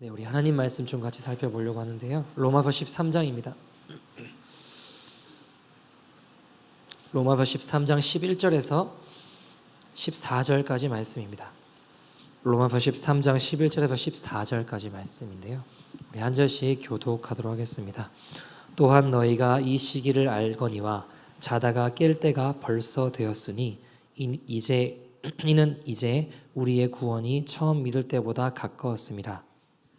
네, 우리 하나님 말씀 좀 같이 살펴보려고 하는데요. 로마서 13장입니다. 로마서 13장 11절에서 14절까지 말씀입니다. 로마서 13장 11절에서 14절까지 말씀인데요. 우리 한 절씩 교독하도록 하겠습니다. 또한 너희가 이 시기를 알거니와 자다가 깰 때가 벌써 되었으니 이는 이제 우리의 구원이 처음 믿을 때보다 가까웠습니다.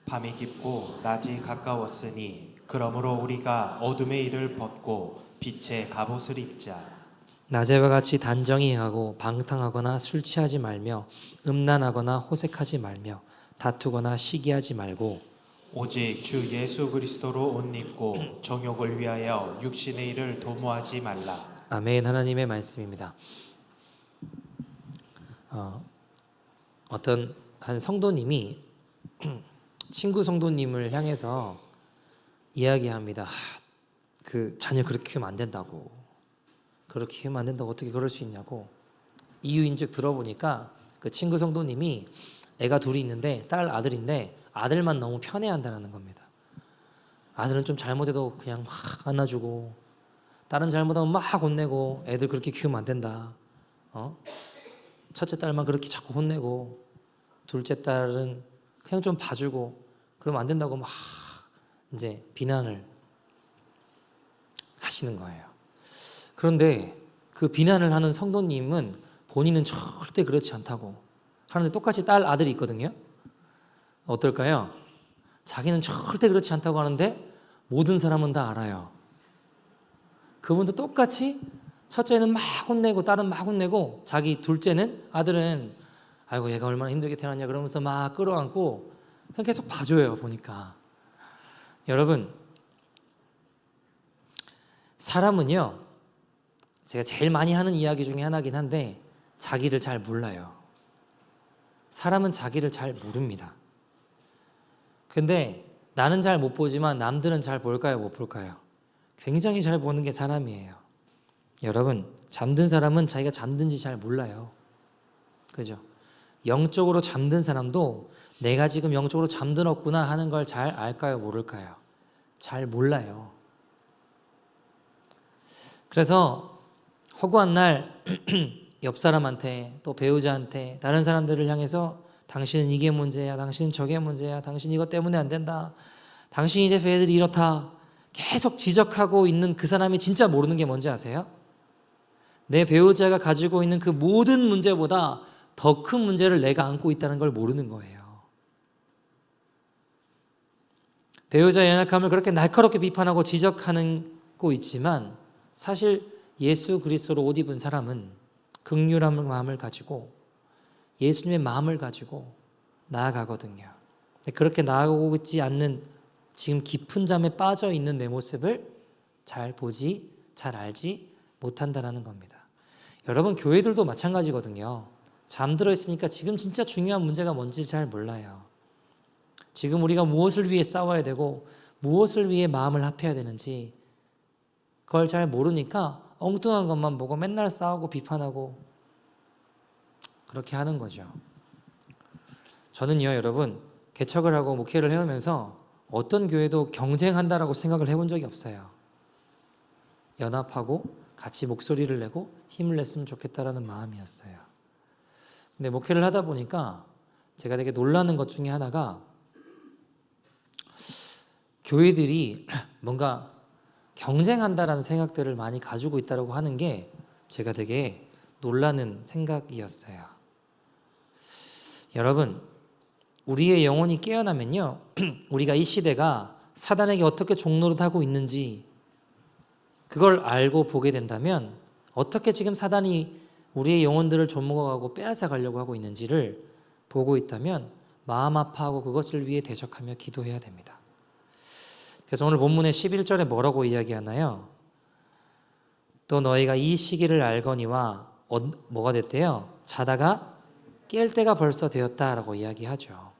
밤이 깊고 낮이 가까웠으니 그러므로 우리가 어둠의 일을 벗고 빛의 갑옷을 입자. 낮에와 같이 단정히 행하고 방탕하거나 술 취하지 말며 음란하거나 호색하지 말며 다투거나 시기하지 말고 오직 주 예수 그리스도로 옷 입고 정욕을 위하여 육신의 일을 도모하지 말라. 아멘. 하나님의 말씀입니다. 어떤 한 성도님이 친구 성도님을 향해서 이야기합니다. 그 자녀 그렇게 키우면 안 된다고. 그렇게 키우면 안 된다고 어떻게 그럴 수 있냐고. 이유인즉 들어보니까 그 친구 성도님이 애가 둘이 있는데 딸 아들인데 아들만 너무 편애한다는 겁니다. 아들은 좀 잘못해도 그냥 막 안아주고 딸은 잘못하면 막 혼내고 애들 그렇게 키우면 안 된다. 첫째 딸만 그렇게 자꾸 혼내고 둘째 딸은 그냥 좀 봐주고 그러면 안 된다고 막 이제 비난을 하시는 거예요. 그런데 그 비난을 하는 성도님은 본인은 절대 그렇지 않다고 하는데 똑같이 딸 아들이 있거든요. 어떨까요? 자기는 절대 그렇지 않다고 하는데 모든 사람은 다 알아요. 그분도 똑같이 첫째는 막 혼내고 딸은 막 혼내고 자기 둘째는 아들은 아이고 얘가 얼마나 힘들게 태어났냐 그러면서 막 끌어안고 그냥 계속 봐줘요. 보니까 여러분 사람은요 제가 제일 많이 하는 이야기 중에 하나긴 한데 자기를 잘 몰라요. 사람은 자기를 잘 모릅니다. 근데 나는 잘 못 보지만 남들은 잘 볼까요? 못 볼까요? 굉장히 잘 보는 게 사람이에요. 여러분 잠든 사람은 자기가 잠든지 잘 몰라요. 그죠? 영적으로 잠든 사람도 내가 지금 영적으로 잠들었구나 하는 걸 잘 알까요? 모를까요? 잘 몰라요. 그래서 허구한 날 옆 사람한테 또 배우자한테 다른 사람들을 향해서 당신은 이게 문제야, 당신은 저게 문제야, 당신 이것 때문에 안 된다, 당신 이제 애들이 이렇다 계속 지적하고 있는 그 사람이 진짜 모르는 게 뭔지 아세요? 내 배우자가 가지고 있는 그 모든 문제보다 더 큰 문제를 내가 안고 있다는 걸 모르는 거예요. 배우자의 연약함을 그렇게 날카롭게 비판하고 지적하고 있지만 사실 예수 그리스도로 옷 입은 사람은 긍휼한 마음을 가지고 예수님의 마음을 가지고 나아가거든요. 그렇게 나아가고 있지 않는 지금 깊은 잠에 빠져 있는 내 모습을 잘 보지, 잘 알지 못한다는 겁니다. 여러분 교회들도 마찬가지거든요. 잠들어 있으니까 지금 진짜 중요한 문제가 뭔지 잘 몰라요. 지금 우리가 무엇을 위해 싸워야 되고 무엇을 위해 마음을 합해야 되는지 그걸 잘 모르니까 엉뚱한 것만 보고 맨날 싸우고 비판하고 그렇게 하는 거죠. 저는요 여러분 개척을 하고 목회를 해오면서 어떤 교회도 경쟁한다라고 생각을 해본 적이 없어요. 연합하고 같이 목소리를 내고 힘을 냈으면 좋겠다라는 마음이었어요. 근데 목회를 하다 보니까 제가 되게 놀라는 것 중에 하나가 교회들이 뭔가 경쟁한다라는 생각들을 많이 가지고 있다고 하는 게 제가 되게 놀라는 생각이었어요. 여러분 우리의 영혼이 깨어나면요 우리가 이 시대가 사단에게 어떻게 종노릇하고 있는지 그걸 알고 보게 된다면 어떻게 지금 사단이 우리의 영혼들을 조목하고 빼앗아 가려고 하고 있는지를 보고 있다면 마음 아파하고 그것을 위해 대적하며 기도해야 됩니다. 그래서 오늘 본문의 11절에 뭐라고 이야기하나요? 또 너희가 이 시기를 알거니와 뭐가 됐대요? 자다가 깰 때가 벌써 되었다라고 이야기하죠.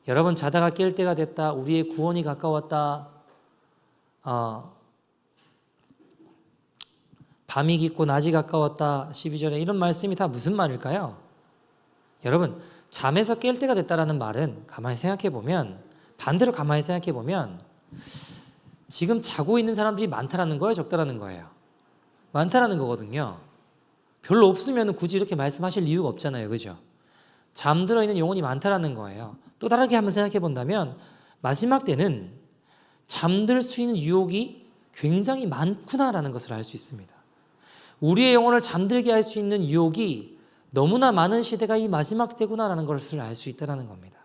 여러분 자다가 깰 때가 됐다. 우리의 구원이 가까웠다. 밤이 깊고 낮이 가까웠다. 12절에 이런 말씀이 다 무슨 말일까요? 여러분, 잠에서 깰 때가 됐다라는 말은 가만히 생각해 보면, 반대로 가만히 생각해 보면 지금 자고 있는 사람들이 많다라는 거예요, 적다라는 거예요? 많다라는 거거든요. 별로 없으면 굳이 이렇게 말씀하실 이유가 없잖아요, 그죠? 잠들어 있는 영혼이 많다라는 거예요. 또 다르게 한번 생각해 본다면 마지막 때는 잠들 수 있는 유혹이 굉장히 많구나라는 것을 알 수 있습니다. 우리의 영혼을 잠들게 할 수 있는 유혹이 너무나 많은 시대가 이 마지막 때구나라는 것을 알 수 있다는 겁니다.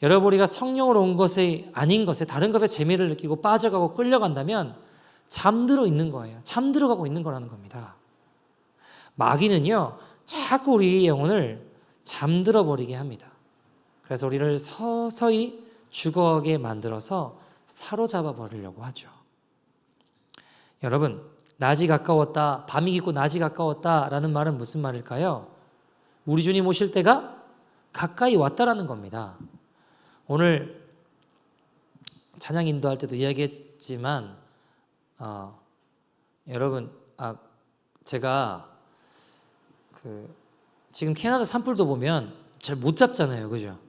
여러분, 우리가 성령으로 온 것에 아닌 것에 다른 것에 재미를 느끼고 빠져가고 끌려간다면 잠들어 있는 거예요. 잠들어 가고 있는 거라는 겁니다. 마귀는요, 자꾸 우리 영혼을 잠들어 버리게 합니다. 그래서 우리를 서서히 죽어가게 만들어서 사로잡아 버리려고 하죠. 여러분, 낮이 가까웠다, 밤이 깊고 낮이 가까웠다라는 말은 무슨 말일까요? 우리 주님 오실 때가 가까이 왔다라는 겁니다. 오늘 찬양 인도할 때도 이야기했지만 여러분, 제가 지금 캐나다 산불도 보면 잘 못 잡잖아요, 그죠?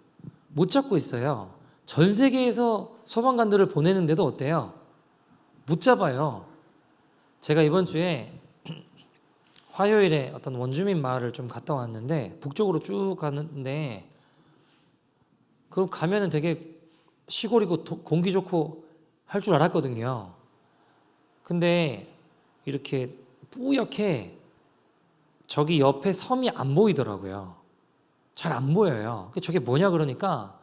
못 잡고 있어요. 전 세계에서 소방관들을 보내는데도 어때요? 못 잡아요. 제가 이번 주에 화요일에 어떤 원주민 마을을 좀 갔다 왔는데, 북쪽으로 쭉 가는데, 그럼 가면은 되게 시골이고 공기 좋고 할 줄 알았거든요. 근데 이렇게 뿌옇게 저기 옆에 섬이 안 보이더라고요. 잘 안 보여요. 저게 뭐냐 그러니까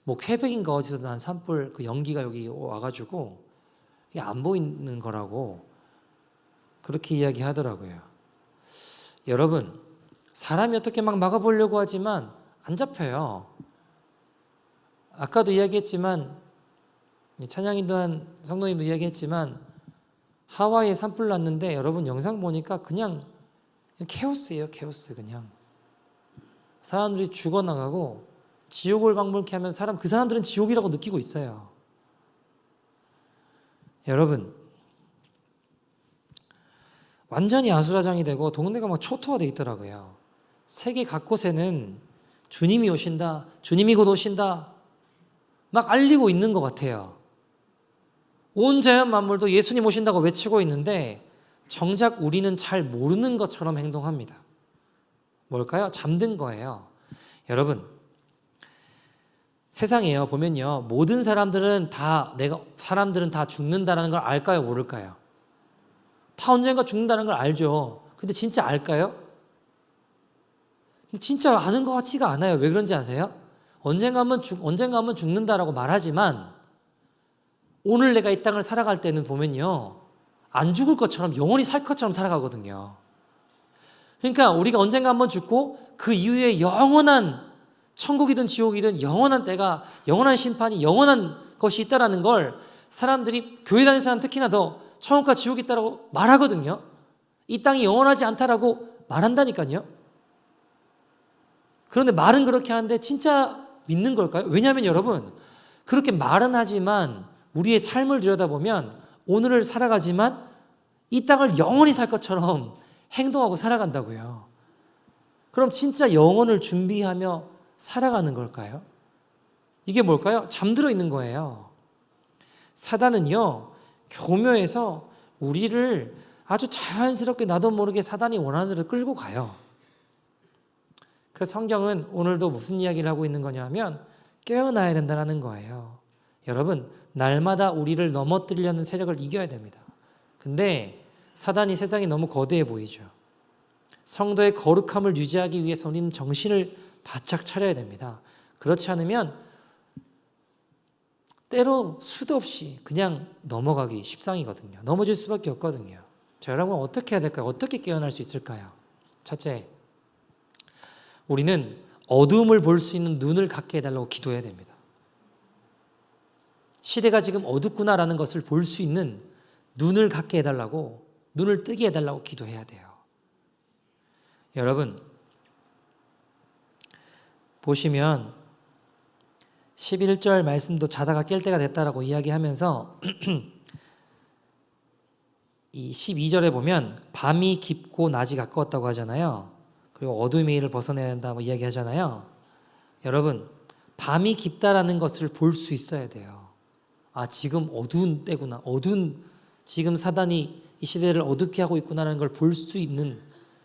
뭐 퀘벡인가 어디서 난 산불 그 연기가 여기 와가지고 이게 안 보이는 거라고 그렇게 이야기하더라고요. 여러분, 사람이 어떻게 막 막아보려고 하지만 안 잡혀요. 아까도 이야기했지만, 찬양인도한 성도님도 이야기했지만, 하와이에 산불 났는데 여러분 영상 보니까 그냥 케오스예요, 케오스. 그냥 사람들이 죽어나가고 지옥을 방불케 하면 그 사람들은 지옥이라고 느끼고 있어요. 여러분, 완전히 아수라장이 되고 동네가 막 초토화 돼 있더라고요. 세계 각곳에는 주님이 오신다, 주님이 곧 오신다 막 알리고 있는 것 같아요. 온 자연 만물도 예수님 오신다고 외치고 있는데 정작 우리는 잘 모르는 것처럼 행동합니다. 뭘까요? 잠든 거예요. 여러분, 세상에요 보면요, 모든 사람들은 다 죽는다는 걸 알까요, 모를까요? 다 언젠가 죽는다는 걸 알죠. 근데 진짜 알까요? 진짜 아는 것 같지가 않아요. 왜 그런지 아세요? 언젠가 한번 죽는다라고 말하지만 오늘 내가 이 땅을 살아갈 때는 보면요, 안 죽을 것처럼 영원히 살 것처럼 살아가거든요. 그러니까 우리가 언젠가 한번 죽고 그 이후에 영원한 천국이든 지옥이든 영원한 때가, 영원한 심판이, 영원한 것이 있다라는 걸 사람들이, 교회 다니는 사람 특히나 더 천국과 지옥이 있다라고 말하거든요. 이 땅이 영원하지 않다라고 말한다니까요. 그런데 말은 그렇게 하는데 진짜 믿는 걸까요? 왜냐하면 여러분, 그렇게 말은 하지만 우리의 삶을 들여다보면 오늘을 살아가지만 이 땅을 영원히 살 것처럼 행동하고 살아간다고요. 그럼 진짜 영혼을 준비하며 살아가는 걸까요? 이게 뭘까요? 잠들어 있는 거예요. 사단은요, 교묘해서 우리를 아주 자연스럽게 나도 모르게 사단이 원하는 대로 끌고 가요. 그래서 성경은 오늘도 무슨 이야기를 하고 있는 거냐면 깨어나야 된다는 거예요. 여러분, 날마다 우리를 넘어뜨리려는 세력을 이겨야 됩니다. 근데 사단이 세상이 너무 거대해 보이죠. 성도의 거룩함을 유지하기 위해서 우리는 정신을 바짝 차려야 됩니다. 그렇지 않으면 때로 수도 없이 그냥 넘어가기 십상이거든요. 넘어질 수밖에 없거든요. 자, 여러분 어떻게 해야 될까요? 어떻게 깨어날 수 있을까요? 첫째, 우리는 어두움을 볼 수 있는 눈을 갖게 해달라고 기도해야 됩니다. 시대가 지금 어둡구나라는 것을 볼 수 있는 눈을 갖게 해달라고, 눈을 뜨게 해달라고 기도해야 돼요. 여러분, 보시면 11절 말씀도 자다가 깰 때가 됐다라고 이야기하면서 이 12절에 보면 밤이 깊고 낮이 가까웠다고 하잖아요. 그리고 어둠의 일을 벗어내야 된다 뭐 이야기하잖아요. 여러분, 밤이 깊다라는 것을 볼 수 있어야 돼요. 아, 지금 어두운 때구나. 지금 사단이 이 시대를 어둡게 하고 있구나라는 걸 볼 수 있는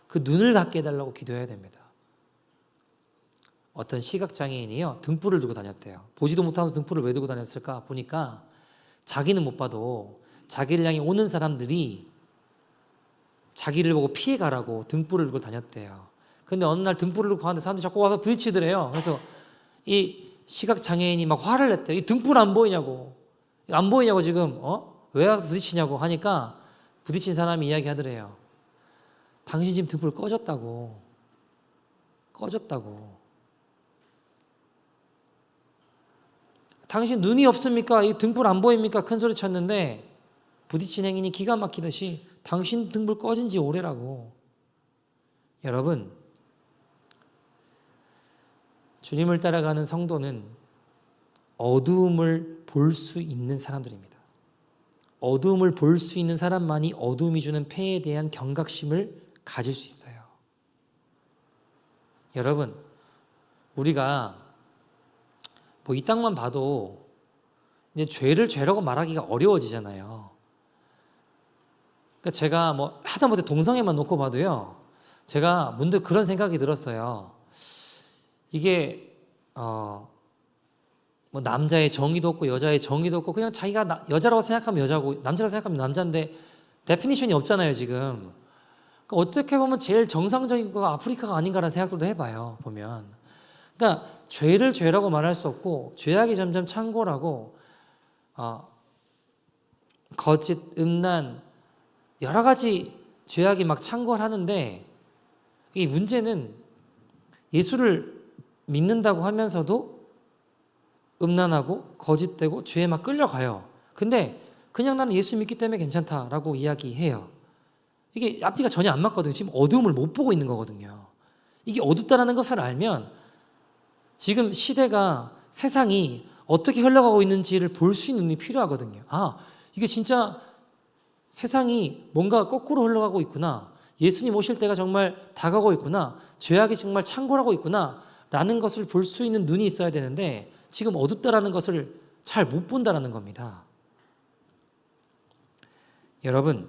그 눈을 갖게 해달라고 기도해야 됩니다. 어떤 시각장애인이요, 등불을 들고 다녔대요. 보지도 못하면서 등불을 왜 들고 다녔을까 보니까 자기는 못 봐도 자기를 향해 오는 사람들이 자기를 보고 피해가라고 등불을 들고 다녔대요. 근데 어느 날 등불을 들고 가는데 사람들이 자꾸 와서 부딪히더래요. 그래서 이 시각장애인이 막 화를 냈대요. 이 등불 안 보이냐고. 안 보이냐고 지금 왜 와서 부딪히냐고 하니까 부딪힌 사람이 이야기하더래요. 당신 지금 등불 꺼졌다고. 당신 눈이 없습니까? 이 등불 안 보입니까? 큰 소리 쳤는데 부딪힌 행인이 기가 막히듯이 당신 등불 꺼진 지 오래라고. 여러분, 주님을 따라가는 성도는 어두움을 볼 수 있는 사람들입니다. 어두움을 볼 수 있는 사람만이 어두움이 주는 폐해에 대한 경각심을 가질 수 있어요. 여러분, 우리가 뭐 이 땅만 봐도 이제 죄를 죄라고 말하기가 어려워지잖아요. 그러니까 제가 뭐 하다못해 동성애만 놓고 봐도요, 제가 문득 그런 생각이 들었어요. 이게 뭐 남자의 정의도 없고 여자의 정의도 없고 그냥 자기가 여자라고 생각하면 여자고 남자라고 생각하면 남자인데 데피니션이 없잖아요 지금. 그러니까 어떻게 보면 제일 정상적인 거가 아프리카가 아닌가라는 생각도 해봐요 보면. 그러니까 죄를 죄라고 말할 수 없고 죄악이 점점 창궐하고 거짓, 음란 여러 가지 죄악이 막 창궐하는데 이 문제는 예수를 믿는다고 하면서도 음란하고 거짓되고 죄에 막 끌려가요. 근데 그냥 나는 예수 믿기 때문에 괜찮다라고 이야기해요. 이게 앞뒤가 전혀 안 맞거든요. 지금 어두움을 못 보고 있는 거거든요. 이게 어둡다는 것을 알면 지금 시대가 세상이 어떻게 흘러가고 있는지를 볼 수 있는 눈이 필요하거든요. 아, 이게 진짜 세상이 뭔가 거꾸로 흘러가고 있구나. 예수님 오실 때가 정말 다가오고 있구나. 죄악이 정말 창궐하고 있구나. 라는 것을 볼 수 있는 눈이 있어야 되는데 지금 어둡다라는 것을 잘 못 본다라는 겁니다. 여러분,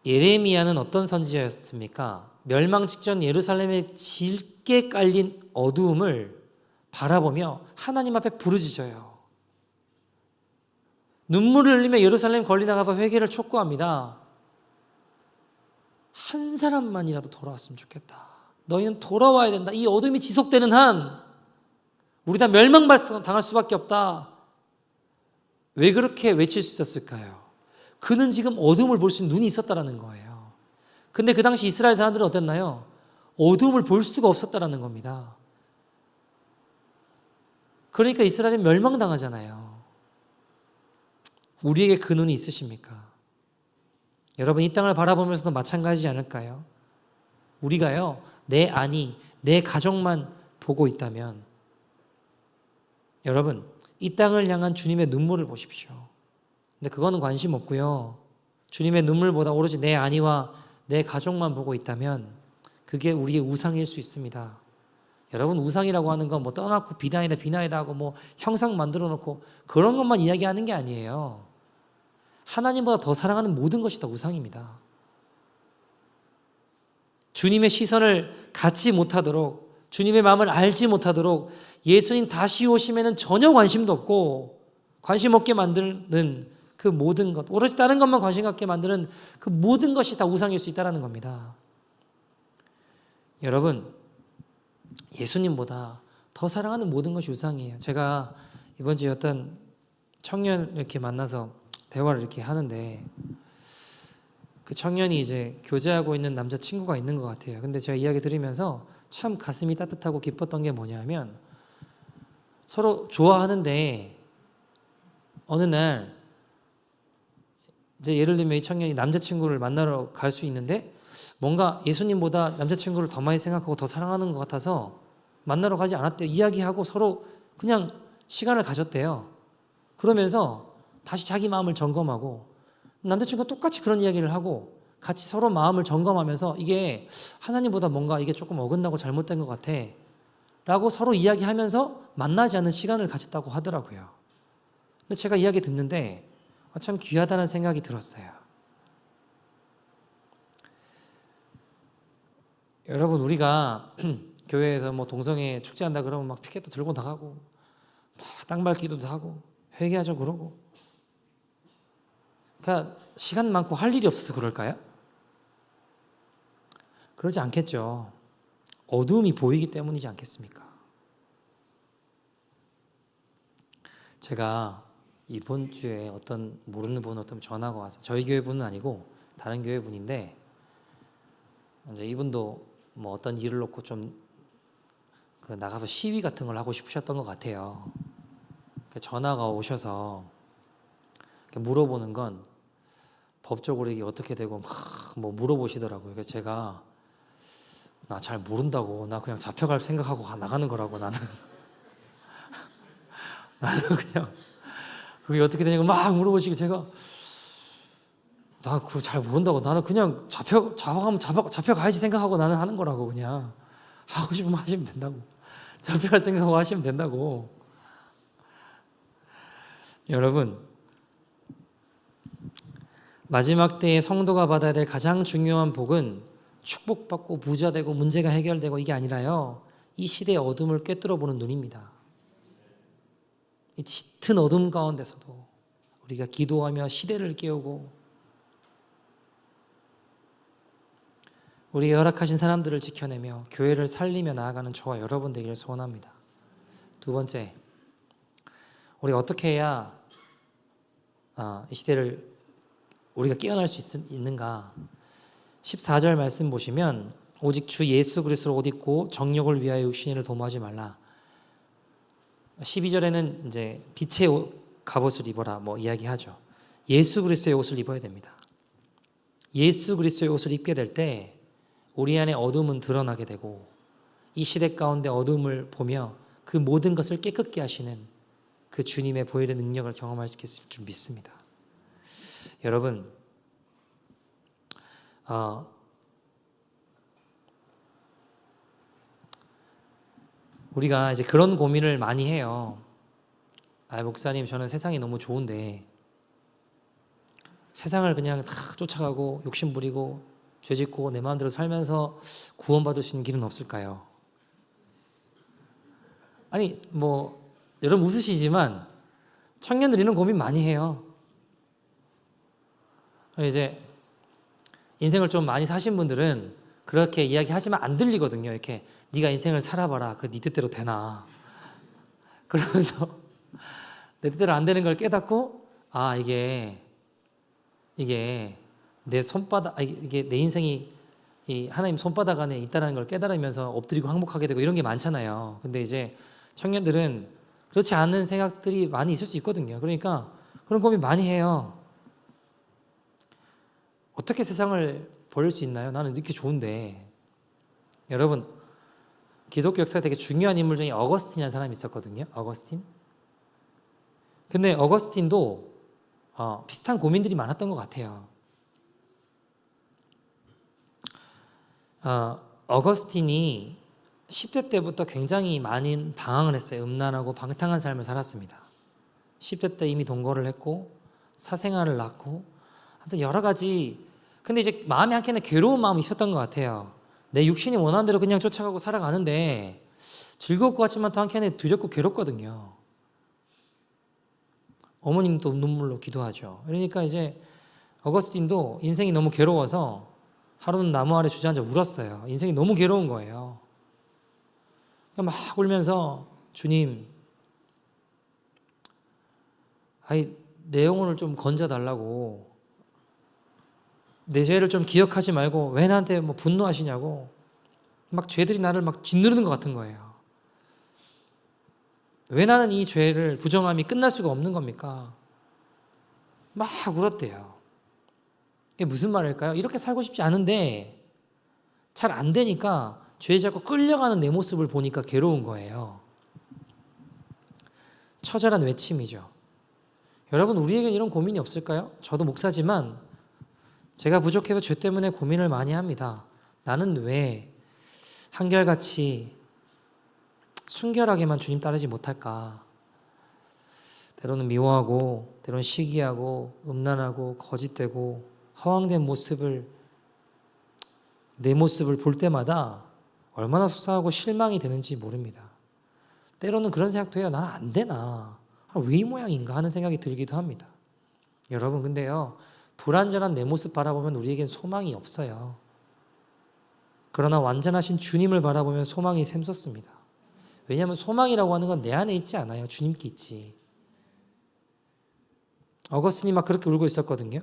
예레미야는 어떤 선지자였습니까? 멸망 직전 예루살렘에 짙게 깔린 어두움을 바라보며 하나님 앞에 부르짖어요. 눈물을 흘리며 예루살렘 거리 나가서 회개를 촉구합니다. 한 사람만이라도 돌아왔으면 좋겠다. 너희는 돌아와야 된다. 이 어둠이 지속되는 한 우리 다 멸망당할 수밖에 없다. 왜 그렇게 외칠 수 있었을까요? 그는 지금 어둠을 볼 수 있는 눈이 있었다라는 거예요. 근데 그 당시 이스라엘 사람들은 어땠나요? 어둠을 볼 수가 없었다라는 겁니다. 그러니까 이스라엘은 멸망당하잖아요. 우리에게 그 눈이 있으십니까? 여러분, 이 땅을 바라보면서도 마찬가지지 않을까요? 우리가요, 내 안이, 내 가족만 보고 있다면 여러분, 이 땅을 향한 주님의 눈물을 보십시오. 근데 그거는 관심 없고요. 주님의 눈물보다 오로지 내 안위와 내 가족만 보고 있다면 그게 우리의 우상일 수 있습니다. 여러분, 우상이라고 하는 건 뭐 떠나고 비나이다 하고 뭐 형상 만들어 놓고 그런 것만 이야기하는 게 아니에요. 하나님보다 더 사랑하는 모든 것이 다 우상입니다. 주님의 시선을 갖지 못하도록, 주님의 마음을 알지 못하도록 예수님 다시 오시면은 전혀 관심도 없고 관심 없게 만드는 그 모든 것, 오로지 다른 것만 관심 갖게 만드는 그 모든 것이 다 우상일 수 있다는 겁니다. 여러분, 예수님보다 더 사랑하는 모든 것이 우상이에요. 제가 이번 주에 어떤 청년 이렇게 만나서 대화를 이렇게 하는데 그 청년이 이제 교제하고 있는 남자친구가 있는 것 같아요. 근데 제가 이야기 들으면서 참 가슴이 따뜻하고 기뻤던 게 뭐냐면 서로 좋아하는데 어느 날 이제 예를 들면 이 청년이 남자친구를 만나러 갈 수 있는데 뭔가 예수님보다 남자친구를 더 많이 생각하고 더 사랑하는 것 같아서 만나러 가지 않았대요. 이야기하고 서로 그냥 시간을 가졌대요. 그러면서 다시 자기 마음을 점검하고 남자친구가 똑같이 그런 이야기를 하고 같이 서로 마음을 점검하면서 이게 하나님보다 뭔가 이게 조금 어긋나고 잘못된 것 같아 라고 서로 이야기하면서 만나지 않는 시간을 가졌다고 하더라고요. 근데 제가 이야기 듣는데 참 귀하다는 생각이 들었어요. 여러분, 우리가 교회에서 뭐 동성애 축제한다 그러면 막 피켓도 들고 나가고 막 땅밟기도 하고 회개하자 그러고, 그러니까 시간 많고 할 일이 없어서 그럴까요? 그러지 않겠죠. 어두움이 보이기 때문이지 않겠습니까? 제가 이번 주에 어떤 모르는 분 어떤 전화가 와서, 저희 교회 분은 아니고 다른 교회 분인데 이제 이분도 뭐 어떤 일을 놓고 좀 나가서 시위 같은 걸 하고 싶으셨던 것 같아요. 전화가 오셔서 물어보는 건 법적으로 이게 어떻게 되고 막 뭐 물어보시더라고요. 그래서 제가 나 잘 모른다고, 나 그냥 잡혀갈 생각하고 나가는 거라고, 나는 그냥 그게 어떻게 되냐고 막 물어보시고, 제가 나 그거 잘 모른다고, 나는 그냥 잡혀가야지 생각하고 나는 하는 거라고, 그냥 하고 싶으면 하시면 된다고, 잡혀갈 생각하고 하시면 된다고. 여러분, 마지막 때에 성도가 받아야 될 가장 중요한 복은 축복받고 부자되고 문제가 해결되고 이게 아니라요, 이 시대의 어둠을 꿰뚫어 보는 눈입니다. 이 짙은 어둠 가운데서도 우리가 기도하며 시대를 깨우고 우리가 허락하신 사람들을 지켜내며 교회를 살리며 나아가는 저와 여러분 되기를 소원합니다. 두 번째, 우리가 어떻게 해야 이 시대를 우리가 깨어날 수 있는가? 14절 말씀 보시면 오직 주 예수 그리스도를 옷 입고 정욕을 위하여 육신을 도모하지 말라. 12절에는 이제 빛의 갑옷을 입어라 뭐 이야기하죠. 예수 그리스도의 옷을 입어야 됩니다. 예수 그리스도의 옷을 입게 될 때 우리 안에 어둠은 드러나게 되고 이 시대 가운데 어둠을 보며 그 모든 것을 깨끗게 하시는 그 주님의 보혈의 능력을 경험할 수 있을 줄 믿습니다. 여러분, 우리가 이제 그런 고민을 많이 해요. 목사님, 저는 세상이 너무 좋은데 세상을 그냥 다 쫓아가고 욕심 부리고 죄짓고 내 마음대로 살면서 구원받을 수 있는 길은 없을까요? 아니 뭐 여러분 웃으시지만 청년들 이런 고민 많이 해요. 이제 인생을 좀 많이 사신 분들은 그렇게 이야기하지만 안 들리거든요. 이렇게 네가 인생을 살아봐라. 그 네 뜻대로 되나? 그러면서 내 뜻대로 안 되는 걸 깨닫고 이게 내 손바닥, 이게 내 인생이 이 하나님 손바닥 안에 있다는 걸 깨달으면서 엎드리고 항복하게 되고 이런 게 많잖아요. 근데 이제 청년들은 그렇지 않은 생각들이 많이 있을 수 있거든요. 그러니까 그런 고민 많이 해요. 어떻게 세상을 버릴 수 있나요? 나는 이렇게 좋은데. 여러분, 기독교 역사에 되게 중요한 인물 중에 어거스틴이라는 사람이 있었거든요. 어거스틴. 근데 어거스틴도 비슷한 고민들이 많았던 것 같아요. 어거스틴이 10대 때부터 굉장히 많은 방황을 했어요. 음란하고 방탕한 삶을 살았습니다. 10대 때 이미 동거를 했고 사생아를 낳고 아무튼 여러 가지. 근데 이제 마음에 한켠에 괴로운 마음이 있었던 것 같아요. 내 육신이 원하는 대로 그냥 쫓아가고 살아가는데 즐거울 것 같지만 또 한켠에 두렵고 괴롭거든요. 어머님도 눈물로 기도하죠. 그러니까 이제 어거스틴도 인생이 너무 괴로워서 하루는 나무 아래 주저앉아 울었어요. 인생이 너무 괴로운 거예요. 그러니까 막 울면서 주님, 내 영혼을 좀 건져달라고, 내 죄를 좀 기억하지 말고 왜 나한테 뭐 분노하시냐고, 막 죄들이 나를 막 짓누르는 것 같은 거예요. 왜 나는 이 죄를 부정함이 끝날 수가 없는 겁니까? 막 울었대요. 이게 무슨 말일까요? 이렇게 살고 싶지 않은데 잘 안 되니까 죄에 자꾸 끌려가는 내 모습을 보니까 괴로운 거예요. 처절한 외침이죠. 여러분, 우리에게 이런 고민이 없을까요? 저도 목사지만 제가 부족해서 죄 때문에 고민을 많이 합니다. 나는 왜 한결같이 순결하게만 주님 따르지 못할까? 때로는 미워하고, 때로는 시기하고, 음란하고, 거짓되고, 허황된 모습을, 내 모습을 볼 때마다 얼마나 속상하고 실망이 되는지 모릅니다. 때로는 그런 생각도 해요. 나는 안 되나? 왜 이 모양인가 하는 생각이 들기도 합니다. 여러분, 근데요, 불완전한 내 모습 바라보면 우리에겐 소망이 없어요. 그러나 완전하신 주님을 바라보면 소망이 샘솟습니다. 왜냐하면 소망이라고 하는 건 내 안에 있지 않아요. 주님께 있지. 어거스틴이 막 그렇게 울고 있었거든요.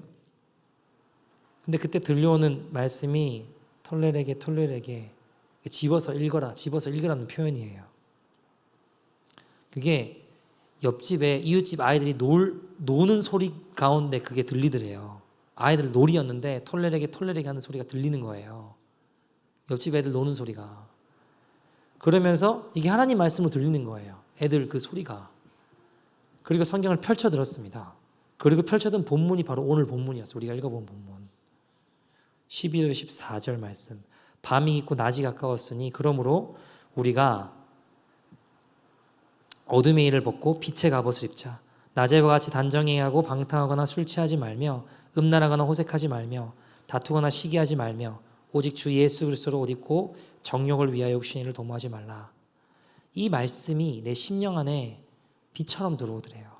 근데 그때 들려오는 말씀이 톨레에게 집어서 읽으라는 표현이에요. 그게 옆집에 이웃집 아이들이 노는 소리 가운데 그게 들리더래요. 아이들 놀이였는데 톨레에게 하는 소리가 들리는 거예요. 옆집 애들 노는 소리가. 그러면서 이게 하나님 말씀으로 들리는 거예요. 애들 그 소리가. 그리고 성경을 펼쳐 들었습니다. 그리고 펼쳐든 본문이 바로 오늘 본문이었어요. 우리가 읽어본 본문. 12절 14절 말씀. 밤이 깊고 낮이 가까웠으니 그러므로 우리가 어둠의 일을 벗고 빛의 갑옷을 입자. 낮에와 같이 단정행하고 방탕하거나 술 취하지 말며 음란하거나 호색하지 말며 다투거나 시기하지 말며 오직 주 예수 그리스도로 옷 입고 정욕을 위하여 육신의 일을 도모하지 말라. 이 말씀이 내 심령 안에 빛처럼 들어오더래요.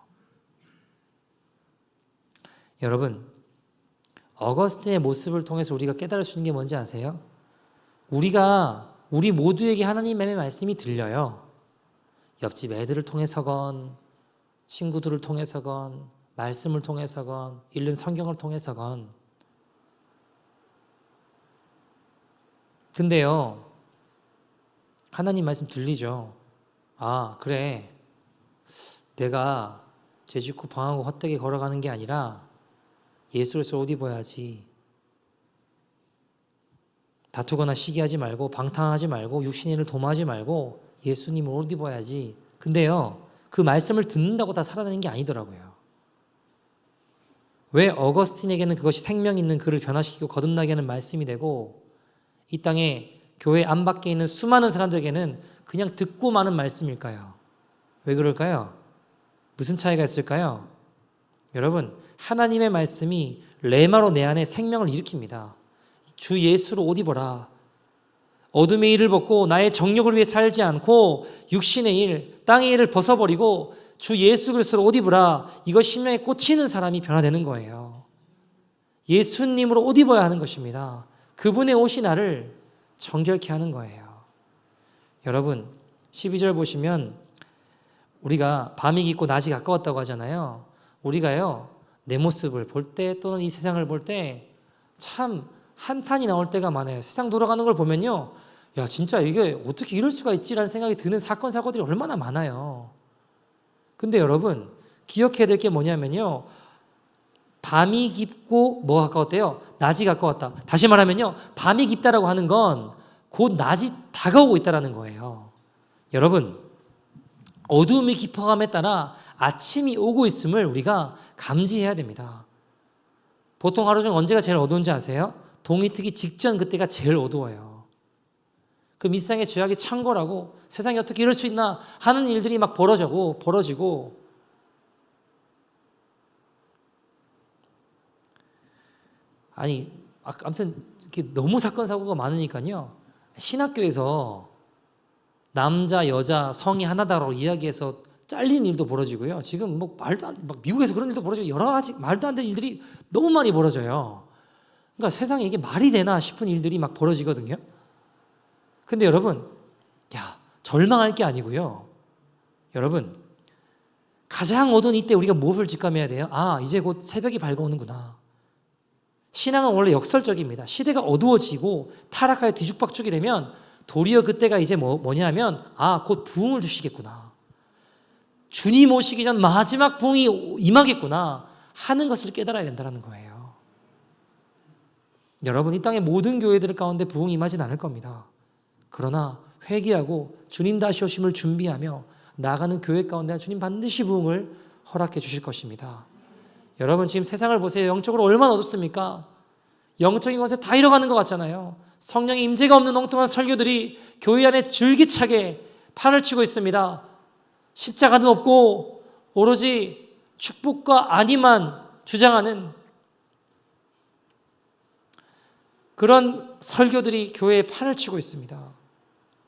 여러분, 어거스틴의 모습을 통해서 우리가 깨달을 수 있는 게 뭔지 아세요? 우리 모두에게 하나님의 말씀이 들려요. 옆집 애들을 통해서건 친구들을 통해서건 말씀을 통해서건 읽는 성경을 통해서건. 근데요, 하나님 말씀 들리죠. 아, 그래. 내가 죄짓고 방하고 헛되게 걸어가는 게 아니라 예수로서 옷 입어야지. 다투거나 시기하지 말고 방탕하지 말고 육신의 일을 도모하지 말고 예수님을 옷 입어야지. 근데요, 그 말씀을 듣는다고 다 살아나는 게 아니더라고요. 왜 어거스틴에게는 그것이 생명 있는 그를 변화시키고 거듭나게 하는 말씀이 되고 이 땅에 교회 안팎에 있는 수많은 사람들에게는 그냥 듣고 마는 말씀일까요? 왜 그럴까요? 무슨 차이가 있을까요? 여러분, 하나님의 말씀이 레마로 내 안에 생명을 일으킵니다. 주 예수로 옷 입어라. 어둠의 일을 벗고 나의 정욕을 위해 살지 않고 육신의 일, 땅의 일을 벗어버리고 주 예수 그리스도로 옷 입으라. 이것 심령에 꽂히는 사람이 변화되는 거예요. 예수님으로 옷 입어야 하는 것입니다. 그분의 옷이 나를 정결케 하는 거예요. 여러분, 12절 보시면 우리가 밤이 깊고 낮이 가까웠다고 하잖아요. 우리가요, 내 모습을 볼 때 또는 이 세상을 볼 때 참 한탄이 나올 때가 많아요. 세상 돌아가는 걸 보면요, 야, 진짜 이게 어떻게 이럴 수가 있지라는 생각이 드는 사건, 사고들이 얼마나 많아요. 근데 여러분, 기억해야 될 게 뭐냐면요, 밤이 깊고 뭐가 가까웠대요? 낮이 가까웠다. 다시 말하면요, 밤이 깊다라고 하는 건 곧 낮이 다가오고 있다라는 거예요. 여러분, 어두움이 깊어감에 따라 아침이 오고 있음을 우리가 감지해야 됩니다. 보통 하루 중 언제가 제일 어두운지 아세요? 동이 트기 직전 그때가 제일 어두워요. 그 밑상의 죄악이 창궐하고 세상에 어떻게 이럴 수 있나 하는 일들이 막 벌어지고 아무튼 이렇게 너무 사건 사고가 많으니까요. 신학교에서 남자 여자 성이 하나다라고 이야기해서 잘리는 일도 벌어지고요. 지금 뭐 막 미국에서 그런 일도 벌어지고 여러 가지 말도 안 되는 일들이 너무 많이 벌어져요. 그러니까 세상에 이게 말이 되나 싶은 일들이 막 벌어지거든요. 근데 여러분, 절망할 게 아니고요. 여러분, 가장 어두운 이때 우리가 무엇을 직감해야 돼요? 이제 곧 새벽이 밝아오는구나. 신앙은 원래 역설적입니다. 시대가 어두워지고 타락하여 뒤죽박죽이 되면 도리어 그때가 이제 뭐냐면 곧 부흥을 주시겠구나. 주님 오시기 전 마지막 부흥이 임하겠구나 하는 것을 깨달아야 된다는 거예요. 여러분, 이 땅의 모든 교회들 가운데 부흥이 임하진 않을 겁니다. 그러나 회개하고 주님 다시 오심을 준비하며 나아가는 교회 가운데 주님 반드시 부흥을 허락해 주실 것입니다. 여러분, 지금 세상을 보세요. 영적으로 얼마나 어둡습니까? 영적인 것에 다 잃어가는 것 같잖아요. 성령의 임재가 없는 엉뚱한 설교들이 교회 안에 줄기차게 판을 치고 있습니다. 십자가는 없고 오로지 축복과 안위만 주장하는 그런 설교들이 교회에 판을 치고 있습니다.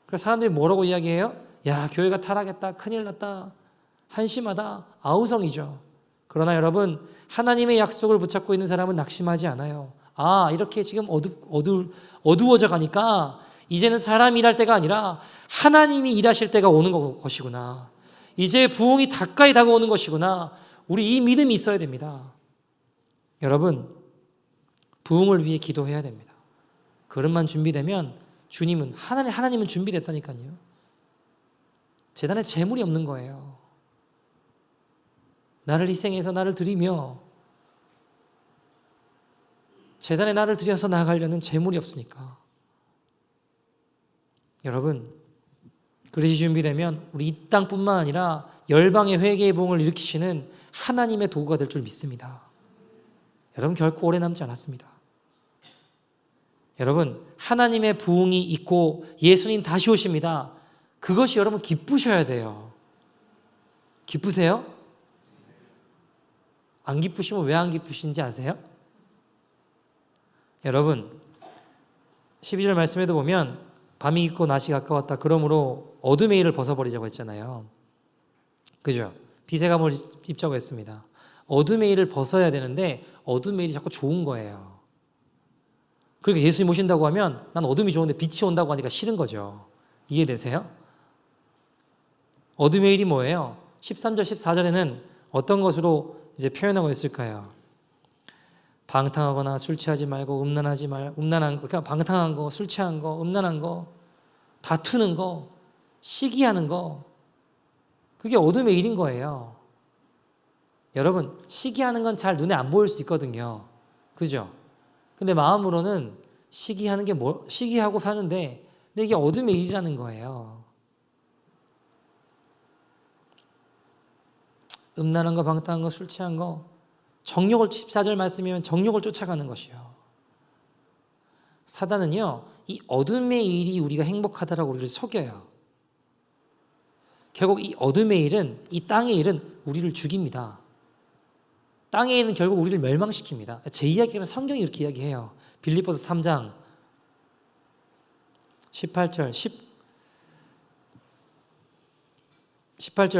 그래서 사람들이 뭐라고 이야기해요? 야, 교회가 타락했다, 큰일 났다, 한심하다, 아우성이죠. 그러나 여러분, 하나님의 약속을 붙잡고 있는 사람은 낙심하지 않아요. 아, 이렇게 지금 어두워져 가니까 이제는 사람이 일할 때가 아니라 하나님이 일하실 때가 오는 것이구나. 이제 부흥이 가까이 다가오는 것이구나. 우리 이 믿음이 있어야 됩니다. 여러분, 부흥을 위해 기도해야 됩니다. 그릇만 준비되면 하나님은 준비됐다니까요. 제단에 재물이 없는 거예요. 나를 희생해서 나를 드리며 제단에 나를 드려서 나아가려는 재물이 없으니까. 여러분, 그릇이 준비되면 우리 이 땅뿐만 아니라 열방의 회개의 부흥을 일으키시는 하나님의 도구가 될 줄 믿습니다. 여러분, 결코 오래 남지 않았습니다. 여러분, 하나님의 부흥이 있고 예수님 다시 오십니다. 그것이 여러분 기쁘셔야 돼요. 기쁘세요? 안 기쁘시면 왜 안 기쁘신지 아세요? 여러분, 12절 말씀에도 보면 밤이 깊고 낮이 가까웠다. 그러므로 어둠의 일을 벗어버리자고 했잖아요. 그죠? 빛의 감을 입자고 했습니다. 어둠의 일을 벗어야 되는데 어둠의 일이 자꾸 좋은 거예요. 그러니까 예수님 오신다고 하면 난 어둠이 좋은데 빛이 온다고 하니까 싫은 거죠. 이해되세요? 어둠의 일이 뭐예요? 13절, 14절에는 어떤 것으로 이제 표현하고 있을까요? 방탕하거나 술 취하지 말고 음란한 거, 그냥 방탕한 거, 술 취한 거, 음란한 거, 다투는 거, 시기하는 거, 그게 어둠의 일인 거예요. 여러분, 시기하는 건 잘 눈에 안 보일 수 있거든요. 그죠? 근데 마음으로는 시기하는 게 시기하고 사는데, 근데 이게 어둠의 일이라는 거예요. 음란한 거, 방탕한 거, 술 취한 거, 정욕을 14절 말씀이면 정욕을 쫓아가는 것이요. 사단은요, 이 어둠의 일이 우리가 행복하다라고 우리를 속여요. 결국 이 어둠의 일은, 이 땅의 일은 우리를 죽입니다. 땅의 일은 결국 우리를 멸망시킵니다. 제 이야기는 성경이 이렇게 이야기해요. 빌립보서 3장 18절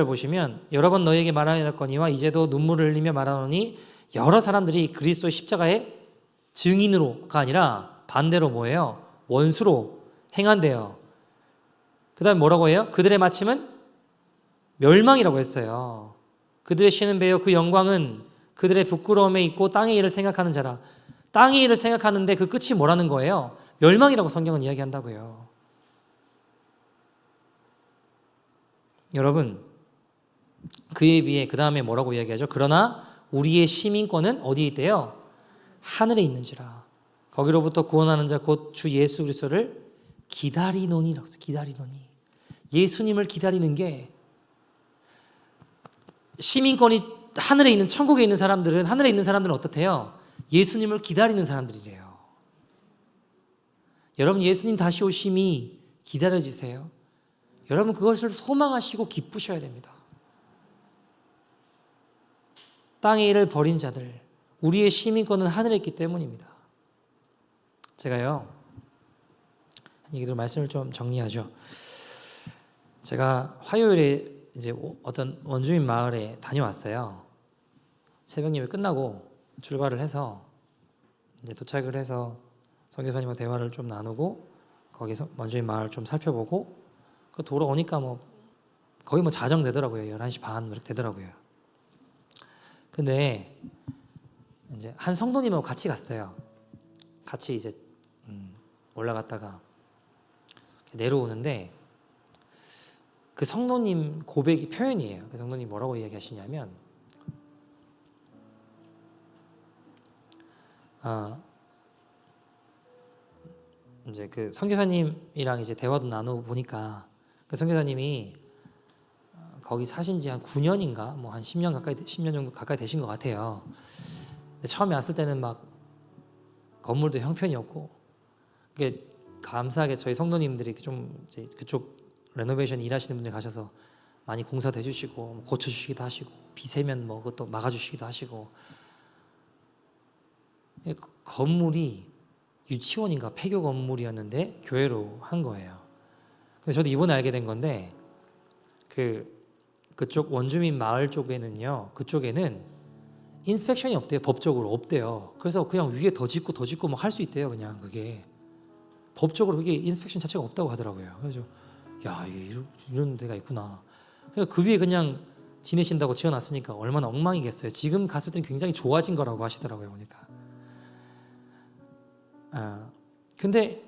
보시면 여러 번 너희에게 말하였거니와 이제도 눈물을 흘리며 말하노니 여러 사람들이 그리스도의 십자가의 증인으로가 아니라 반대로 뭐예요? 원수로 행한대요. 그 다음에 뭐라고 해요? 그들의 마침은 멸망이라고 했어요. 그들의 쉬는 배요 그 영광은 그들의 부끄러움에 있고 땅의 일을 생각하는 자라. 땅의 일을 생각하는데 그 끝이 뭐라는 거예요? 멸망이라고 성경은 이야기한다고요. 여러분, 그에 비해 그 다음에 뭐라고 이야기하죠? 그러나 우리의 시민권은 어디에 있대요? 하늘에 있는지라. 거기로부터 구원하는 자 곧 주 예수 그리스도를 기다리노니라고 했어요. 기다리노니. 예수님을 기다리는 게, 시민권이 하늘에 있는, 천국에 있는 사람들은, 하늘에 있는 사람들은 어떻대요? 예수님을 기다리는 사람들이래요. 여러분, 예수님 다시 오심이 기다려지세요. 여러분, 그것을 소망하시고 기쁘셔야 됩니다. 땅의 일을 버린 자들, 우리의 시민권은 하늘에 있기 때문입니다. 제가요, 얘기들 말씀을 좀 정리하죠. 제가 화요일에 이제 어떤 원주민 마을에 다녀왔어요. 새벽 예배 끝나고 출발을 해서 이제 도착을 해서 선교사님과 대화를 좀 나누고 거기서 원주민 마을 좀 살펴보고 그 돌아오니까 거의 자정 되더라고요. 11시 반 이렇게 되더라고요. 근데 이제 한 성도님하고 같이 갔어요. 같이 이제 올라갔다가 내려오는데 그 성도님 고백이 표현이에요. 그 성도님 뭐라고 이야기하시냐면 이제 그 선교사님이랑 이제 대화도 나누고 보니까 그 선교사님이 거기 사신 지 한 9년인가 한 10년 정도 가까이 되신 것 같아요. 처음에 왔을 때는 건물도 형편이 없고, 그게 감사하게 저희 성도님들이 좀 이제 그쪽 레노베이션 일하시는 분들 가셔서 많이 공사도 해주시고 고쳐주시기도 하시고 비 새면 뭐 그것도 막아주시기도 하시고, 건물이 유치원인가 폐교 건물이었는데 교회로 한 거예요. 근데 저도 이번에 알게 된 건데 그쪽 원주민 마을 쪽에는요, 그쪽에는 인스펙션이 없대요. 법적으로 없대요. 그래서 그냥 위에 더 짓고 막 할 수 있대요. 그냥 그게 법적으로 그게 인스펙션 자체가 없다고 하더라고요. 그래서 야, 이런 데가 있구나. 그러니까 그 위에 그냥 지내신다고 지어놨으니까 얼마나 엉망이겠어요. 지금 갔을 땐 굉장히 좋아진 거라고 하시더라고요. 보니까. 근데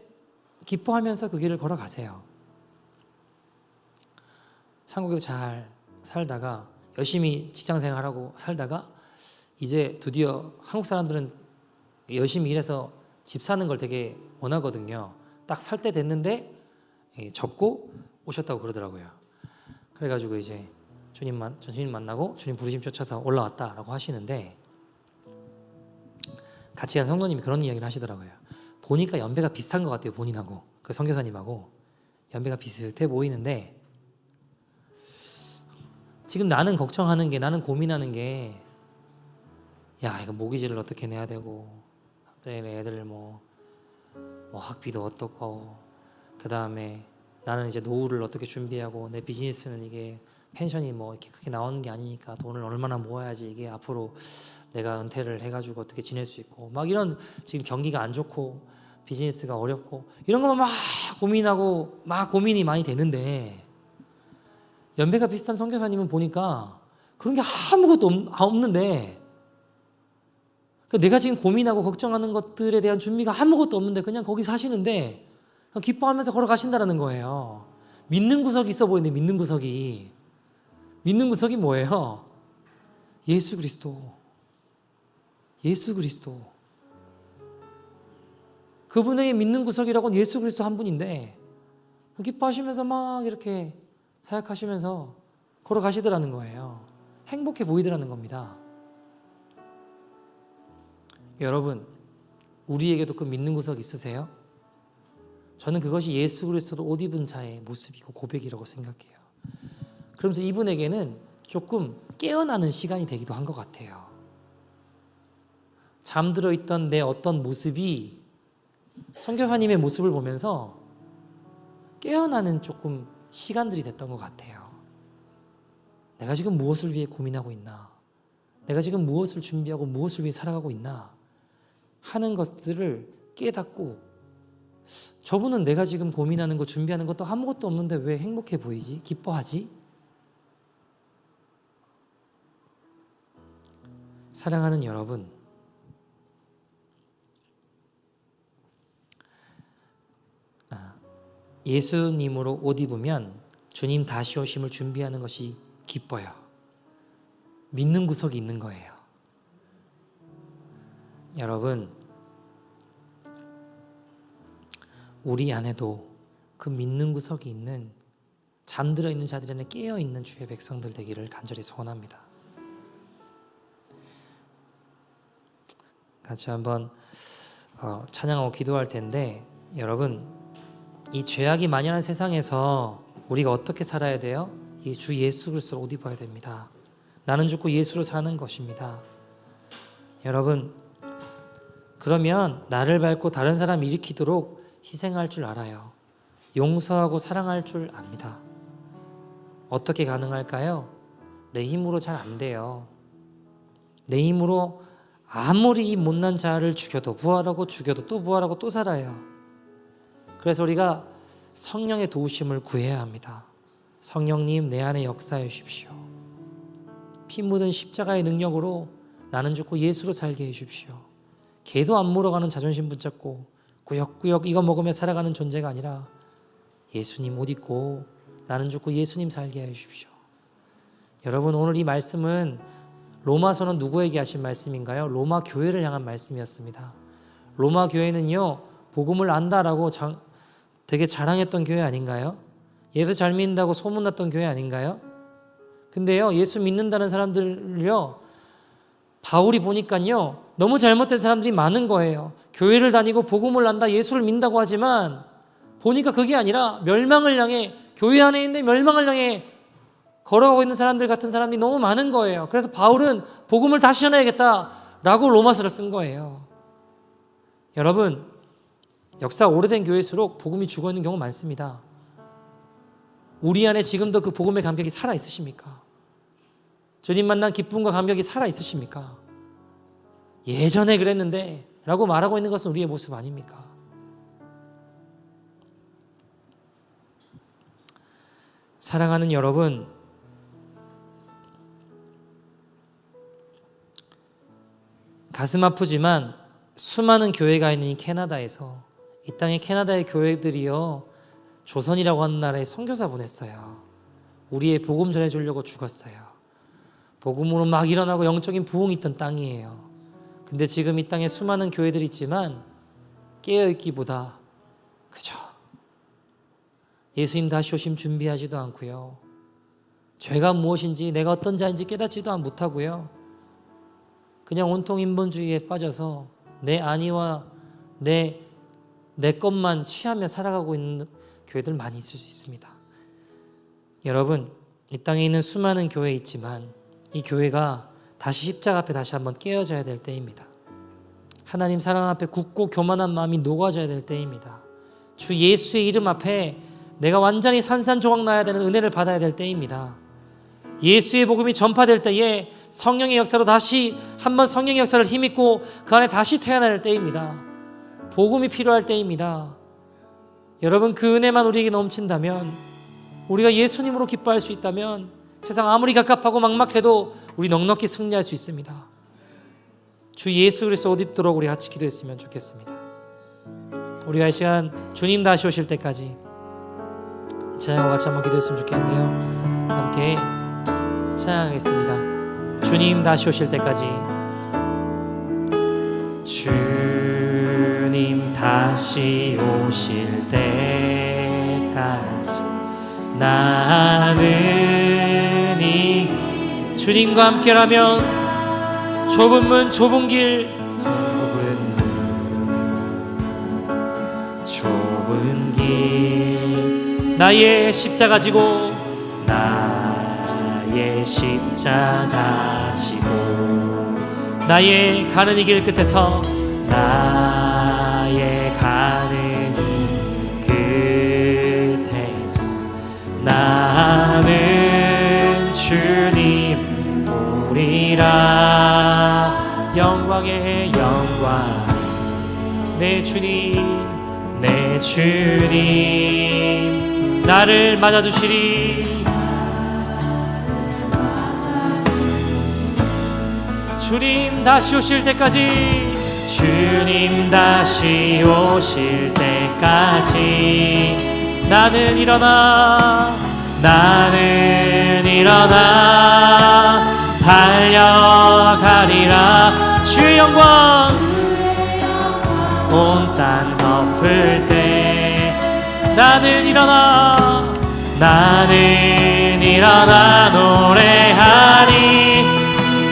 기뻐하면서 그 길을 걸어가세요. 한국에서 잘 살다가 열심히 직장생활하고 살다가 이제 드디어 한국 사람들은 열심히 일해서 집 사는 걸 되게 원하거든요. 딱 살 때 됐는데 접고 오셨다고 그러더라고요. 그래가지고 이제 주님 만나고 주님 부르심 쫓아서 올라왔다라고 하시는데, 같이 간 성도님이 그런 이야기를 하시더라고요. 보니까 연배가 비슷한 것 같아요. 본인하고 그 선교사님하고 연배가 비슷해 보이는데, 지금 나는 걱정하는 게, 나는 고민하는 게, 야, 이거 모기지를 어떻게 내야 되고, 애들 뭐 학비도 어떻고, 그 다음에 나는 이제 노후를 어떻게 준비하고, 내 비즈니스는 이게 펜션이 뭐 이렇게 크게 나오는 게 아니니까 돈을 얼마나 모아야지 이게 앞으로 내가 은퇴를 해가지고 어떻게 지낼 수 있고, 막 이런, 지금 경기가 안 좋고 비즈니스가 어렵고 이런 것만 막 고민하고 막 고민이 많이 되는데, 연배가 비슷한 선교사님은 보니까 그런 게 아무것도 없는데, 내가 지금 고민하고 걱정하는 것들에 대한 준비가 아무것도 없는데 그냥 거기 사시는데 그냥 기뻐하면서 걸어가신다는 거예요. 믿는 구석이 있어 보이네. 믿는 구석이 뭐예요? 예수 그리스도. 그분에게 믿는 구석이라고는 예수 그리스도 한 분인데, 기뻐하시면서 막 이렇게 사역하시면서 걸어가시더라는 거예요. 행복해 보이더라는 겁니다. 여러분, 우리에게도 그 믿는 구석 있으세요? 저는 그것이 예수 그리스도로 옷 입은 자의 모습이고 고백이라고 생각해요. 그러면서 이분에게는 조금 깨어나는 시간이 되기도 한 것 같아요. 잠들어 있던 내 어떤 모습이 선교사님의 모습을 보면서 깨어나는 조금 시간들이 됐던 것 같아요. 내가 지금 무엇을 위해 고민하고 있나? 내가 지금 무엇을 준비하고 무엇을 위해 살아가고 있나? 하는 것들을 깨닫고, 저분은 내가 지금 고민하는 거, 준비하는 것도 아무것도 없는데 왜 행복해 보이지? 기뻐하지? 사랑하는 여러분, 예수님으로 옷 입으면 주님 다시 오심을 준비하는 것이 기뻐요. 믿는 구석이 있는 거예요. 여러분, 우리 안에도 그 믿는 구석이 있는, 잠들어 있는 자들 안에 깨어 있는 주의 백성들 되기를 간절히 소원합니다. 같이 한번 찬양하고 기도할 텐데, 여러분, 이 죄악이 만연한 세상에서 우리가 어떻게 살아야 돼요? 이 주 예수 그리스도를 옷 입어야 됩니다. 나는 죽고 예수로 사는 것입니다. 여러분, 그러면 나를 밟고 다른 사람 일으키도록 희생할 줄 알아요. 용서하고 사랑할 줄 압니다. 어떻게 가능할까요? 내 힘으로 잘 안 돼요. 내 힘으로 아무리 이 못난 자를 죽여도 부활하고, 죽여도 또 부활하고 또 살아요. 그래서 우리가 성령의 도우심을 구해야 합니다. 성령님, 내 안에 역사해 주십시오. 피 묻은 십자가의 능력으로 나는 죽고 예수로 살게 해 주십시오. 개도 안 물어가는 자존심 붙잡고 구역구역 이거 먹으며 살아가는 존재가 아니라 예수님 옷 입고 나는 죽고 예수님 살게 해 주십시오. 여러분, 오늘 이 말씀은 로마서는 누구에게 하신 말씀인가요? 로마 교회를 향한 말씀이었습니다. 로마 교회는요, 복음을 안다라고 되게 자랑했던 교회 아닌가요? 예수 잘 믿는다고 소문났던 교회 아닌가요? 근데요, 예수 믿는다는 사람들을요, 바울이 보니까요, 너무 잘못된 사람들이 많은 거예요. 교회를 다니고 복음을 안다, 예수를 믿는다고 하지만 보니까 그게 아니라 멸망을 향해, 교회 안에 있는데 멸망을 향해 걸어가고 있는 사람들 같은 사람들이 너무 많은 거예요. 그래서 바울은 복음을 다시 전해야겠다라고 로마서를 쓴 거예요. 여러분, 역사 오래된 교회일수록 복음이 죽어있는 경우 많습니다. 우리 안에 지금도 그 복음의 감격이 살아있으십니까? 주님 만난 기쁨과 감격이 살아있으십니까? 예전에 그랬는데 라고 말하고 있는 것은 우리의 모습 아닙니까? 사랑하는 여러분, 가슴 아프지만 수많은 교회가 있는 이 캐나다에서, 이 땅의 캐나다의 교회들이요, 조선이라고 하는 나라에 선교사 보냈어요. 우리의 복음 전해주려고 죽었어요. 복음으로 막 일어나고 영적인 부흥이 있던 땅이에요. 근데 지금 이 땅에 수많은 교회들이 있지만 깨어있기보다 그저 예수님 다시 오심 준비하지도 않고요, 죄가 무엇인지 내가 어떤 자인지 깨닫지도 못하고요, 그냥 온통 인본주의에 빠져서 내 안위와 내 것만 취하며 살아가고 있는 교회들 많이 있을 수 있습니다. 여러분, 이 땅에 있는 수많은 교회 있지만 이 교회가 다시 십자가 앞에 다시 한번 깨어져야 될 때입니다. 하나님 사랑 앞에 굳고 교만한 마음이 녹아져야 될 때입니다. 주 예수의 이름 앞에 내가 완전히 산산조각 나야 되는 은혜를 받아야 될 때입니다. 예수의 복음이 전파될 때에 성령의 역사로 다시 한번 성령의 역사를 힘입고 그 안에 다시 태어날 때입니다. 복음이 필요할 때입니다. 여러분, 그 은혜만 우리에게 넘친다면, 우리가 예수님으로 기뻐할 수 있다면 세상 아무리 갑갑하고 막막해도 우리 넉넉히 승리할 수 있습니다. 주 예수 그리스도 옷 입도록 우리 같이 기도했으면 좋겠습니다. 우리가 이 시간 주님 다시 오실 때까지 찬양과 같이 한번 기도했으면 좋겠는데요, 함께 찬양하겠습니다. 주님 다시 오실 때까지. 주님 다시 오실 때까지 나는 이 주님과 함께라면 좁은 문 좁은 길 좁은 길 나의 십자가 지고 나의 십자가 지고 나의 가는 이 길 끝에서 나의 가는 이 끝에서 나는 주님 보리라. 영광의 영광 내 주님 나를 맞아주시리. 주님 다시 오실 때까지 주님 다시 오실 때까지 나는 일어나 달려가리라. 주의 영광 온 땅 덮을 때 나는 일어나 노래하리.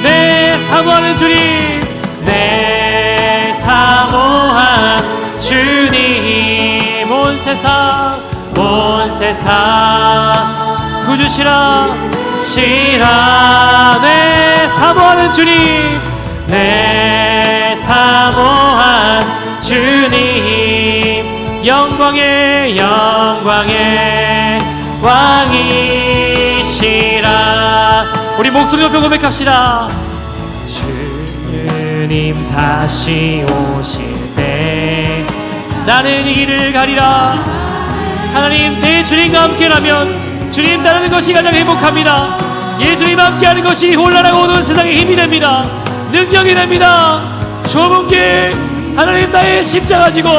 내 사모하는 주님 내 사모한 주님 온 세상 구주시라 내 사모하는 주님 내 사모한 주님 영광의 왕이시라. 우리 목소리 높여 고백합시다. 주님 다시 오실 때 나는 이 길을 가리라. 하나님, 내 주님과 함께라면 주님 따르는 것이 가장 행복합니다. 예수님 함께하는 것이 혼란하고 어두운 세상에 힘이 됩니다. 능력이 됩니다. 좁은 길 하나님 나의 십자가 지고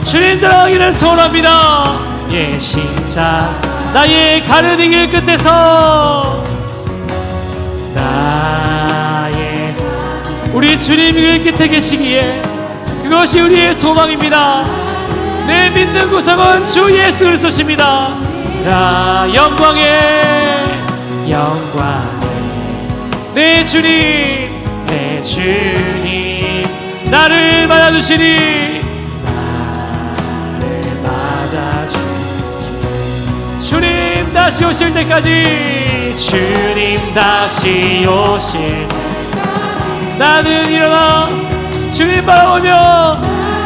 주님 따라가기를 소원합니다. 예, 십자 나의 가는 이 길 끝에서 우리 주님이 그 끝에 계시기에 그것이 우리의 소망입니다. 내 믿는 구성은 주 예수 그리스도십니다. 영광의 내 주님 주님 나를 맞아주시니 나를 맞아주시니 주님 다시 오실 때까지 주님 다시 오실 때까지 나는 일어나 주님 바라보며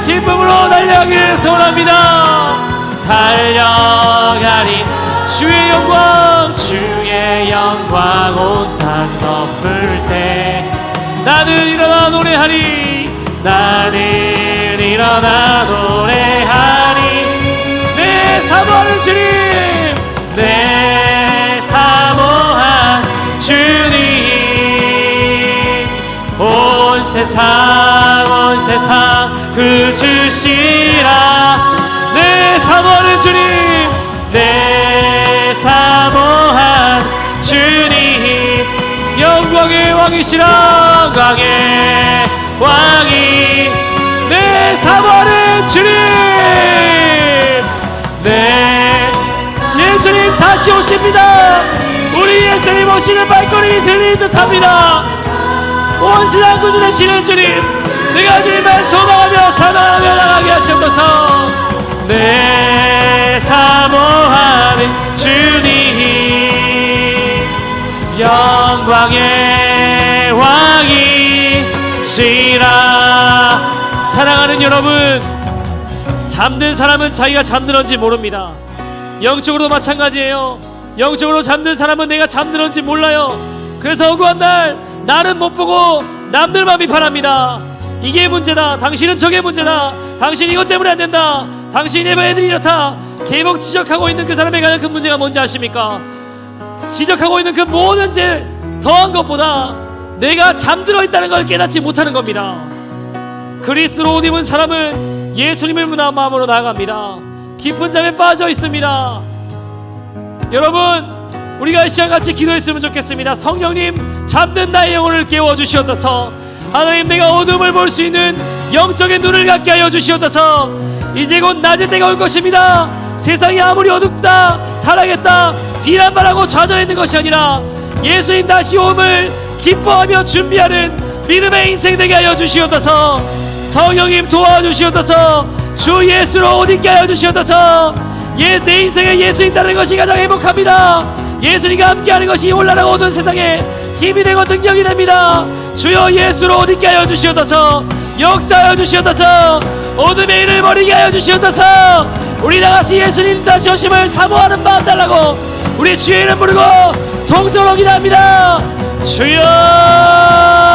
기쁨으로 달려가기를 소원합니다. 달려가리 주의 영광 온 땅 덮을 때 나는 일어나 노래하리 나는 일어나 노래하리 내 사모하는 주님 내 사모한 주님 온 세상 그 주시라 내 사모하는 주님 내 사모한 주님 영광의 왕이시라 영광의 왕이 내 사모하는 주님 네 예수님 다시 오십니다. 우리 예수님 오시는 발걸음이 들리는 듯합니다. 온 세상 구주 되시는 주님 내가 주님을 소망하며 사랑하며 나가게 하시옵소서. 내 사모하는 주님 영광의 왕이시라. 사랑하는 여러분, 잠든 사람은 자기가 잠들었는지 모릅니다. 영적으로도 마찬가지예요. 영적으로 잠든 사람은 내가 잠들었는지 몰라요. 그래서 억울한 날 나는 못 보고 남들만 비판합니다. 이게 문제다, 당신은 저게 문제다, 당신 이것 때문에 안 된다, 당신 애들이 이렇다. 계속 지적하고 있는 그 사람의 가장 큰 문제가 뭔지 아십니까? 지적하고 있는 그 모든 죄 더한 것보다 내가 잠들어 있다는 걸 깨닫지 못하는 겁니다. 그리스도로 옷 입은 사람은 예수님을 마음으로 나아갑니다. 깊은 잠에 빠져 있습니다. 여러분, 우리가 이 시간 같이 기도했으면 좋겠습니다. 성령님, 잠든 나의 영혼을 깨워주시옵소서. 하나님, 내가 어둠을 볼 수 있는 영적인 눈을 갖게 하여 주시옵소서. 이제 곧 낮의 때가 올 것입니다. 세상이 아무리 어둡다, 타락했다, 비난만하고 좌절했는 것이 아니라 예수님 다시 오음을 기뻐하며 준비하는 믿음의 인생 되게 하여 주시옵소서. 성령님 도와주시옵소서. 주 예수로 옷 입게 하여 주시옵소서. 내 인생에 예수님 따르는 것이 가장 행복합니다. 예수님과 함께하는 것이 올라라고 어두운 세상에 힘이 되고 능력이 됩니다. 주여 예수로 옷 입게 하여 주시옵소서. 역사하여 주시옵소서. 어둠의 일을 버리게 하여 주시옵소서. 우리 다같이 예수님 다시 오심을 사모하는 마음 달라고 우리 주의 이름 부르고 동서로 기도합니다. 주여